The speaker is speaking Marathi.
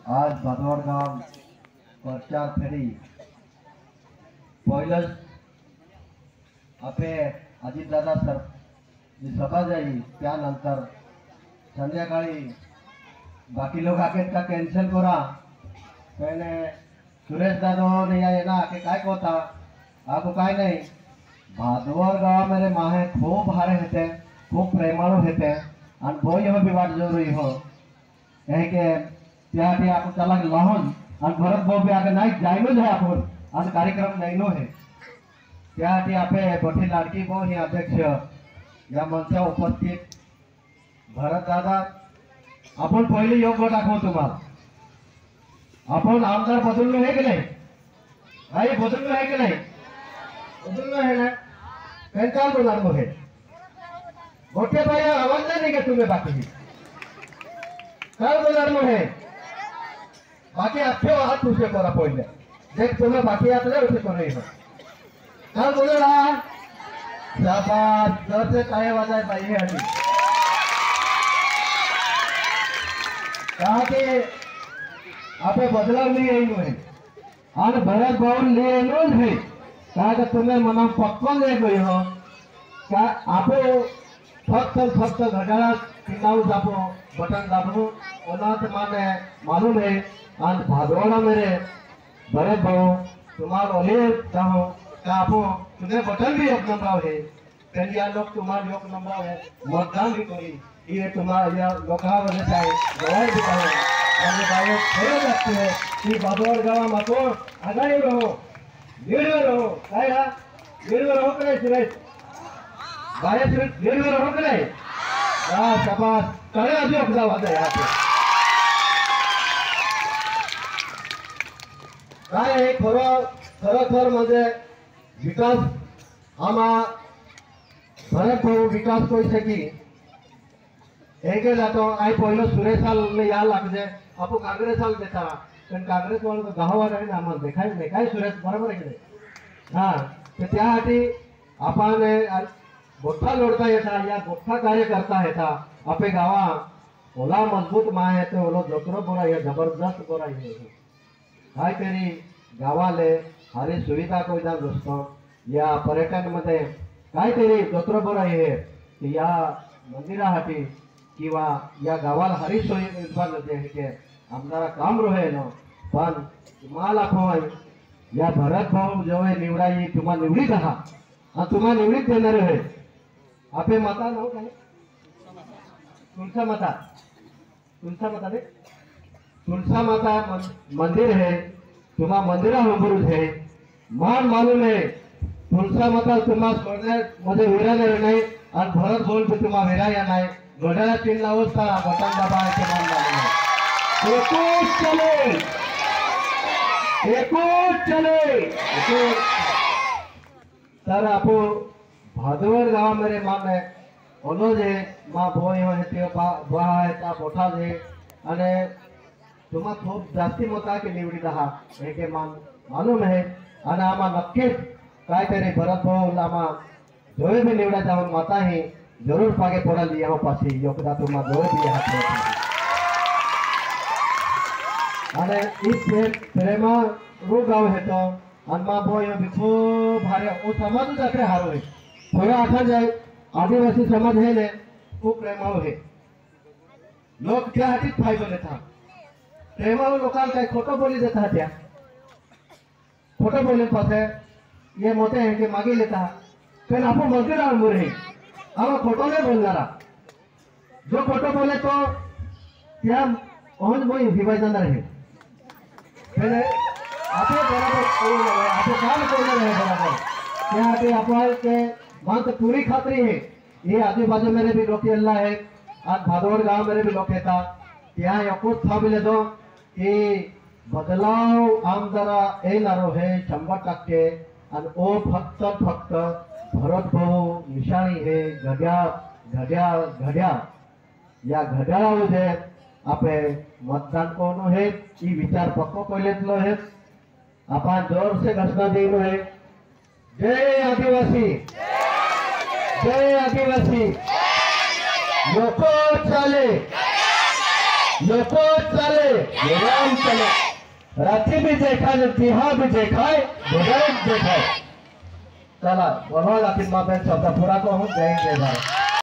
आज भादवडगाव प्रचार फेरी पहिलंच आपे अजितदादा सर जी सभा जाई त्यानंतर संध्याकाळी बाकी लोग आके का कैंसिल करा पहले सुरेश दादा ने या ना आके काय कोता आगो काय नाही भादवड गाव मेरे माहे खूब हारे होते खूब प्रेमाळू होते आणि बोई हो भी वाट जरूरी हो यही के त्यासाठी आपण त्याला लावून आणि भरत भाऊ बी आगे नाही जायनोच आहे आपण आज कार्यक्रम जायनो आहे त्यासाठी आपे बठी लाडकी भाऊ ही अध्यक्ष या मंचावर उपस्थित भरत दादा आपण पहिले योग्य दाखवू तुम्हाला आपण आमदार बदललो आहे की नाही काही बदललो आहे की नाही बदललो आहे ना काय बोलणार मग हे मोठे भाई आवाज नाही का तुम्ही बाकी काय बोलणार मग हे बाकी अठ्ठेव हात उठे करा पहिले जे तुम्ही बाकी आपल्या उठे करा काय बोलणार शाबास जर काय वाजाय पाहिजे आधी कहा कि आपे बदलाव नहीं आई है और भरत भाव ले है कहा कि तुम्हें मना पक्का ले गई हो क्या आपे फक्त घटाला किनाऊ दाबो बटन दाबो अनाथ माने मालूम है आज भादवाड़ा मेरे भरत भाव तुम्हारा ले चाहो क्या आपो तुम्हें बटन भी एक नंबर है पहले लोग तुम्हारा योग नंबर है मतदान भी कोई ये तुम्हारा या लोका वजह से गवाही दिखाओ आणि बाहेर खरं लागते है की भादवड गावात आघाडी रहो लीडवर रहो काय हा लीडवर रहो का नाही सुरेश बाहेर लीडवर रहो का नाही हा शाबास करे अभी अपना वादा यहाँ पे काय आहे खरोखर म्हणजे विकास आमा भरत भाऊ विकास कोई सकी एक जातो आई पहिलं सुरेशाल या लागजे आपण काँग्रेसाल देता पण काँग्रेस वाले गावावर आहे ना आम्हाला देखाय नाही काय सुरेश बरोबर आहे की नाही हा तर त्यासाठी आपण गोठा लोडता येता या गोठा कार्य करता येता आपे गावा ओला मजबूत मा आहे तो ओलो जोकरो बोरा या जबरदस्त बोरा आहे काय तरी गावाले हरी सुविधा कोयदा दोस्तो या पर्यटन मध्ये काहीतरी जोकरो बोरा आहे या मंदिरासाठी किंवा या गावाला हरी सोयी निर्माण होते आमदार काम रहे न पण तुम्हाला होय या भरत भाऊ जेव्हा निवडाई तुम्हाला निवडीत आहात आणि तुम्हाला निवडीत देणार आहे आपे मता नाव काय तुलसा माता रे तुलसा माता मंदिर है तुम्हा मंदिरा उभरून है मान मालूम है तुलसा माता तुम्हा मध्ये विरायला नाही आणि भरत भाऊ भी तुम्हा विराया नाही घड्याला तीन लावता बटन दबायचे मान लागले एकूच चले तर आपो भादवड गावा मेरे मामे ओनो जे मा बोय हो ते बा है ता मोठा जे आणि तुम्हा खूप जास्ती मोठा की निवडी रहा हे मान मालूम है आणि आम्हा नक्कीच काहीतरी भरत भाऊ आम्हा जोय भी निवडा जाऊन माता ही जरूर पागे पड़ा लिया हो पासी योगदा तुम जोर भी हाथ अरे इस प्रेमा रो गाव है तो अनमा बोय बिखो भारे ओ समाज जाते हारो है थोड़ा आखा जाए आदिवासी समाज है ने खूब प्रेमाओ है लोग क्या हटित फायदो लेता प्रेमाओ लोकाल काय खोटो बोली देता त्या खोटो बोले पासे ये मोटे हैं कि मागे लेता फिर आपको मंदिर आंबूर है हम खोटो नहीं बोलना जो खोटो बोले तो क्या पहुंच वही विभाजन रहे पहले आपे बराबर आपे काम करना रहे बराबर क्या आगे आप के बात पूरी खातरी है ये आजू बाजू मेरे भी लोग अल्लाह है आज भादवड गांव मेरे भी लोग था क्या यकुत था मिले दो कि बदलाव आमदारा ए नारो है 100% आणि ओ फक्त भरत भाऊ निशाणी हे घड्याळ या घड्याळामध्ये आपे मतदान करणं है ई विचार पक्को पहिलेतलो है आपण जोर से घोषणा देनो है जय आदिवासी नको चाले लोको चले विराम चले रात्री भी देखा दिहा भी देखाय बुजुर्ग देखाय चला बोलवा लातिन माँ बहन शब्द पूरा को हूँ जय जय भारत।